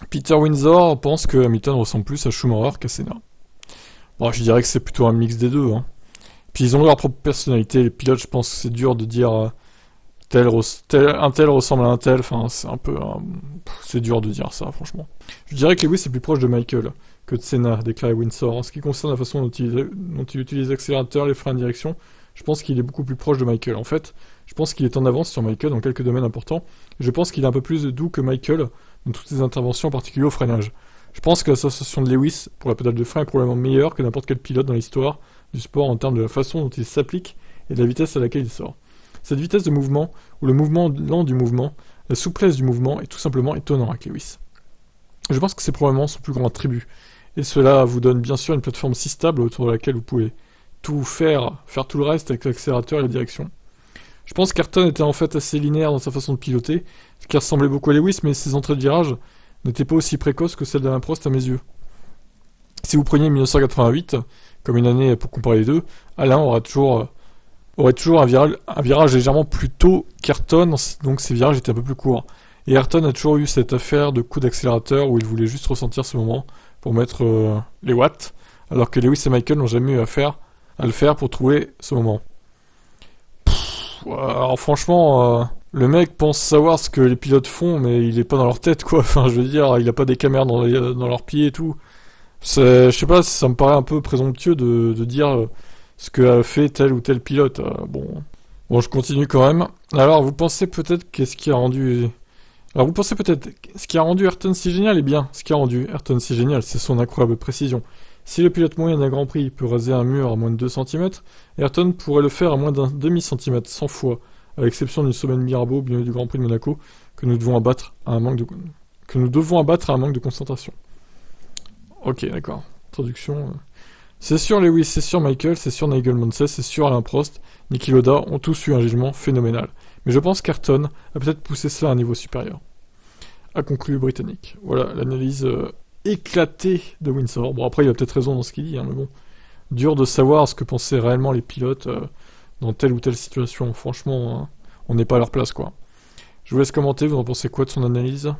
Peter Windsor pense que Hamilton ressemble plus à Schumacher qu'à Senna. Bon, je dirais que c'est plutôt un mix des deux. Hein. Puis ils ont leur propre personnalité. Les pilotes, je pense que c'est dur de dire un tel ressemble à un tel. Enfin, c'est un peu... c'est dur de dire ça, franchement. Je dirais que Lewis est plus proche de Michael que de Senna, déclarait Windsor. En ce qui concerne la façon dont il utilise l'accélérateur, les freins de direction, je pense qu'il est beaucoup plus proche de Michael. En fait, je pense qu'il est en avance sur Michael dans quelques domaines importants. Et je pense qu'il est un peu plus doux que Michael dans toutes ses interventions, en particulier au freinage. Je pense que l'association de Lewis pour la pédale de frein est probablement meilleure que n'importe quel pilote dans l'histoire du sport en termes de la façon dont il s'applique et de la vitesse à laquelle il sort. Cette vitesse de mouvement, ou le mouvement lent du mouvement, la souplesse du mouvement est tout simplement étonnant avec Lewis. Je pense que c'est probablement son plus grand attribut. Et cela vous donne bien sûr une plateforme si stable autour de laquelle vous pouvez tout faire tout le reste avec l'accélérateur et la direction. Je pense qu'Ayrton était en fait assez linéaire dans sa façon de piloter, ce qui ressemblait beaucoup à Lewis, mais ses entrées de virage n'étaient pas aussi précoces que celles d'Alain Prost à mes yeux. Si vous preniez 1988 comme une année pour comparer les deux, Alain aurait toujours un virage légèrement plus tôt qu'Ayrton, donc ses virages étaient un peu plus courts. Et Ayrton a toujours eu cette affaire de coup d'accélérateur où il voulait juste ressentir ce moment pour mettre les watts, alors que Lewis et Michael n'ont jamais eu à le faire pour trouver ce moment. Alors franchement, le mec pense savoir ce que les pilotes font, mais il est pas dans leur tête, quoi. Enfin, je veux dire, il a pas des caméras dans leurs pieds et tout. Je sais pas, ça me paraît un peu présomptueux de dire ce que a fait tel ou tel pilote. Bon, je continue quand même. Alors, vous pensez peut-être ce qui a rendu Ayrton si génial? Eh bien, ce qui a rendu Ayrton si génial, c'est son incroyable précision. Si le pilote moyen d'un Grand Prix peut raser un mur à moins de 2 cm, Ayrton pourrait le faire à moins d'un demi-centimètre 100 fois, à l'exception d'une semaine Mirabeau au milieu du Grand Prix de Monaco, que nous devons abattre à un manque de concentration. Ok, d'accord. Traduction. C'est sûr Lewis, c'est sûr Michael, c'est sûr Nigel Mansell, c'est sûr Alain Prost, Niki Lauda ont tous eu un jugement phénoménal. Mais je pense qu'Ayrton a peut-être poussé cela à un niveau supérieur. A conclu le Britannique. Voilà l'analyse éclatée de Windsor. Bon, après, il a peut-être raison dans ce qu'il dit, hein, mais bon. Dur de savoir ce que pensaient réellement les pilotes dans telle ou telle situation. Franchement, on n'est pas à leur place, quoi. Je vous laisse commenter, vous en pensez quoi de son analyse ?